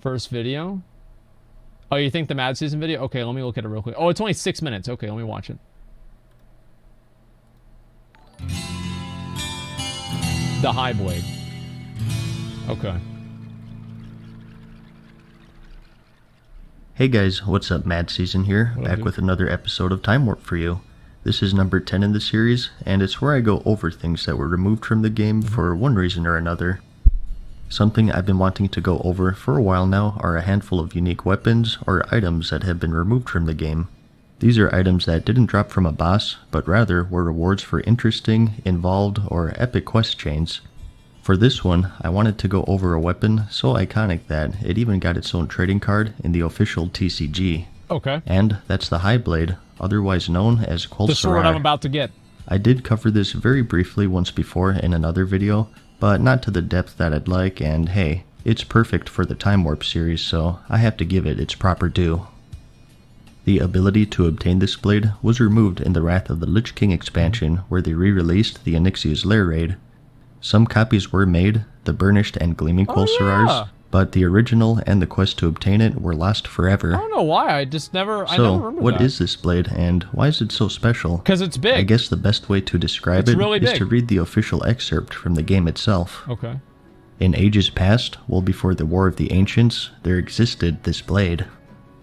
First video? Oh, you think the MadSeason video? Okay, let me look at it real quick. Oh, it's only 6 minutes. Okay, let me watch it. The high blade. Okay. Hey guys, what's up? MadSeason here, back with another episode of Time Warp for you. This is number 10 in the series, and it's where I go over things that were removed from the game for one reason or another. Something I've been wanting to go over for a while now are a handful of unique weapons or items that have been removed from the game. These are items that didn't drop from a boss, but rather were rewards for interesting, involved, or epic quest chains. For this one, I wanted to go over a weapon so iconic that it even got its own trading card in the official TCG. Okay. And that's the High Blade, otherwise known as Quel'Serrar. The sword I'm about to get. I did cover this very briefly once before in another video, but not to the depth that I'd like, and hey, it's perfect for the Time Warp series, so I have to give it its proper due. The ability to obtain this blade was removed in the Wrath of the Lich King expansion, where they re-released the Onyxia's Lair raid. Some copies were made, the Burnished and Gleaming Quel'Serrars, but the original and the quest to obtain it were lost forever. I don't know why, I never So, remember what that. is this blade, and why is it so special? Because it's big. I guess the best way to describe it is to read the official excerpt from the game itself. Okay. In ages past, well before the War of the Ancients, there existed this blade.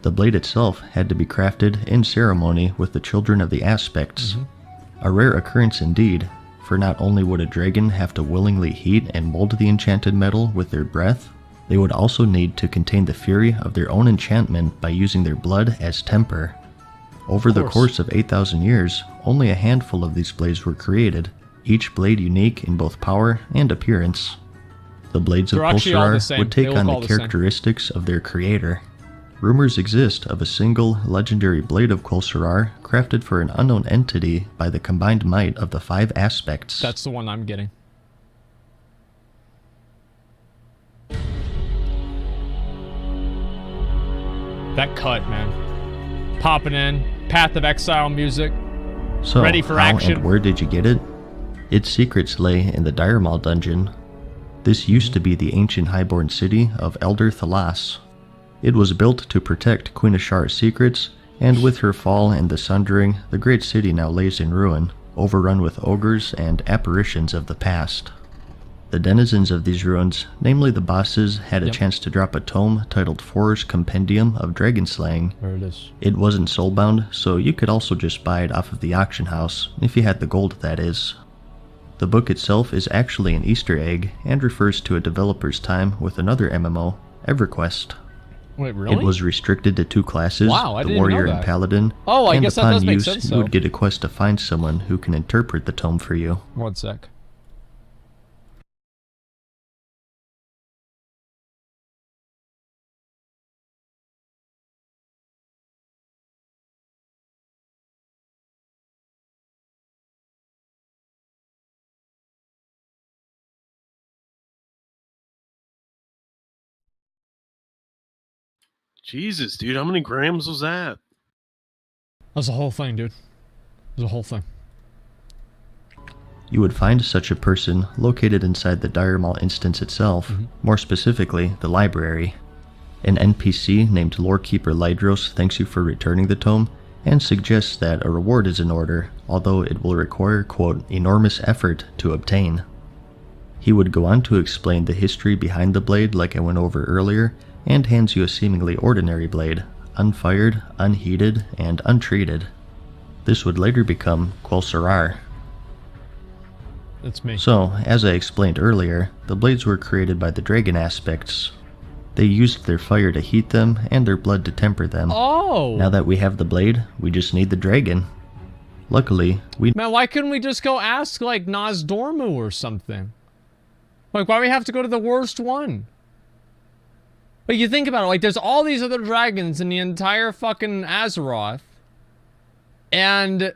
The blade itself had to be crafted in ceremony with the Children of the Aspects. A rare occurrence indeed, for not only would a dragon have to willingly heat and mold the enchanted metal with their breath, they would also need to contain the fury of their own enchantment by using their blood as temper. Over the course of 8,000 years, only a handful of these blades were created, each blade unique in both power and appearance. The blades of Quel'Serrar would take on the characteristics of their creator. Rumors exist of a single, legendary blade of Quel'Serrar crafted for an unknown entity by the combined might of the 5 aspects. That's the one I'm getting. That cut, man. Popping in. Path of Exile music. So, ready for how action. And where did you get it? Its secrets lay in the Dire Maul dungeon. This used to be the ancient highborn city of Elder Thalas. It was built to protect Queen Ashar's secrets, and with her fall and the Sundering, the great city now lays in ruin, overrun with ogres and apparitions of the past. The denizens of these ruins, namely the bosses, had a chance to drop a tome titled Forer's Compendium of Dragon Slaying. There it is. It wasn't soulbound, so you could also just buy it off of the auction house, if you had the gold that is. The book itself is actually an Easter egg, and refers to a developer's time with another MMO, EverQuest. Wait, really? It was restricted to 2 classes, I the didn't Warrior know and that. Paladin, Oh, I and guess that upon does make use, sense, you though. would get a quest to find someone who can interpret the tome for you. 1 sec. Jesus, dude, how many grams was that? That was the whole thing, dude. It was the whole thing. You would find such a person located inside the Dire Maul instance itself, more specifically, the library. An NPC named Lorekeeper Lydros thanks you for returning the tome, and suggests that a reward is in order, although it will require, quote, enormous effort to obtain. He would go on to explain the history behind the blade like I went over earlier, and hands you a seemingly ordinary blade, unfired, unheated, and untreated. This would later become Quel'Serrar. That's me. So, as I explained earlier, the blades were created by the dragon aspects. They used their fire to heat them, and their blood to temper them. Oh! Now that we have the blade, we just need the dragon. Luckily, we... Man, why couldn't we just go ask, like, Nosdormu or something? Like, why do we have to go to the worst one? But you think about it, like, there's all these other dragons in the entire fucking Azeroth. And...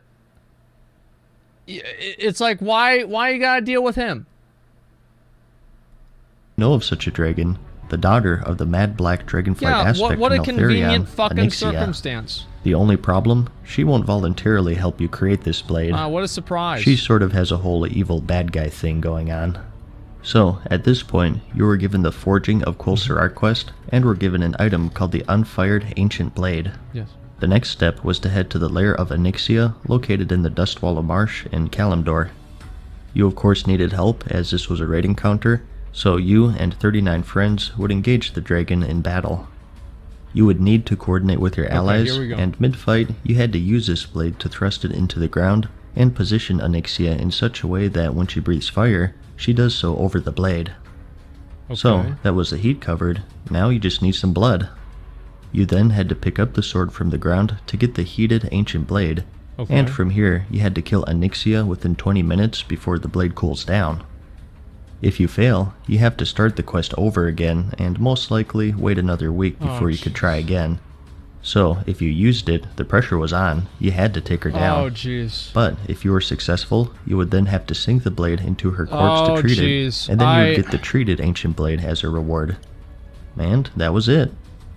it's like, why you gotta deal with him? know of such a dragon, the daughter of the mad black dragonflight aspect what a from convenient Eltharion, fucking Onyxia. circumstance. The only problem, she won't voluntarily help you create this blade. What a surprise. She sort of has a whole evil bad guy thing going on. So, at this point, you were given the Forging of Quel'Serrar quest, and were given an item called the Unfired Ancient Blade. Yes. The next step was to head to the lair of Onyxia, located in the Dustwallow Marsh in Kalimdor. You of course needed help, as this was a raid encounter, so you and 39 friends would engage the dragon in battle. You would need to coordinate with your allies, and mid-fight, you had to use this blade to thrust it into the ground, and position Onyxia in such a way that when she breathes fire, she does so over the blade. Okay. So, that was the heat covered, now you just need some blood. You then had to pick up the sword from the ground to get the heated ancient blade, and from here you had to kill Onyxia within 20 minutes before the blade cools down. If you fail, you have to start the quest over again, and most likely wait another week before you could try again. So, if you used it, the pressure was on, you had to take her down. Oh, jeez. But, if you were successful, you would then have to sink the blade into her corpse to treat it, and then you would get the treated ancient blade as a reward. And that was it.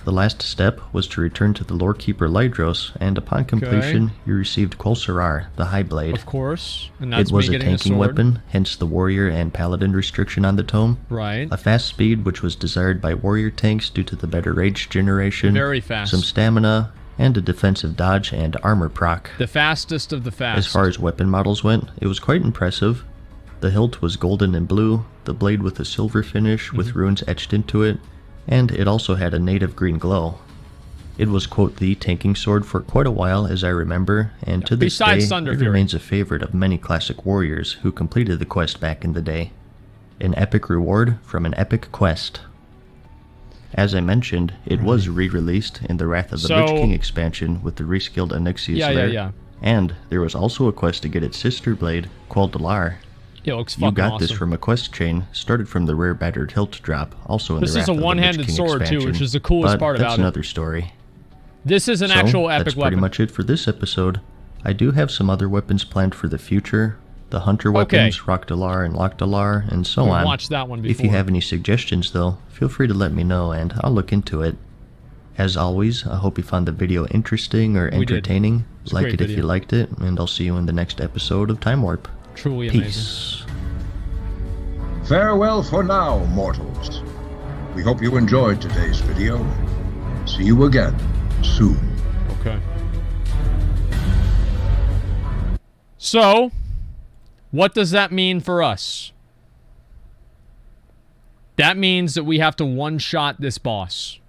The last step was to return to the Lorekeeper Lydros, and upon completion, you received Quel'Serrar, the High Blade. Of course. And that's it was me a getting tanking sword. weapon, hence the warrior and paladin restriction on the tome. Right. A fast speed, which was desired by warrior tanks due to the better rage generation. Very fast. Some stamina, and a defensive dodge and armor proc. The fastest of the fast. As far as weapon models went, it was quite impressive. The hilt was golden and blue, the blade with a silver finish with runes etched into it, and it also had a native green glow. It was, quote, the tanking sword for quite a while, as I remember, and to this day, it remains a favorite of many classic warriors who completed the quest back in the day. An epic reward from an epic quest. As I mentioned, it was re-released in the Wrath of the Lich King expansion with the reskilled Onyxia's lair, and there was also a quest to get its sister blade, Quel'Serrar. It looks fucking You got awesome. this from a quest chain, started from the rare battered hilt drop, also in This the is Wrath a of one-handed the Lich King sword expansion, too, which is the coolest part about it. that's another story. This is an actual epic that's weapon. pretty much it for this episode. I do have some other weapons planned for the future. The hunter weapons, Rockdalar and Lockdalar, and so on. Watched that one before. If you have any suggestions though, feel free to let me know and I'll look into it. As always, I hope you found the video interesting or entertaining. Like it if you liked it, and I'll see you in the next episode of Time Warp. Truly Peace. amazing. Farewell for now, mortals. We hope you enjoyed today's video. See you again soon. Okay. So, what does that mean for us? That means that we have to one-shot this boss.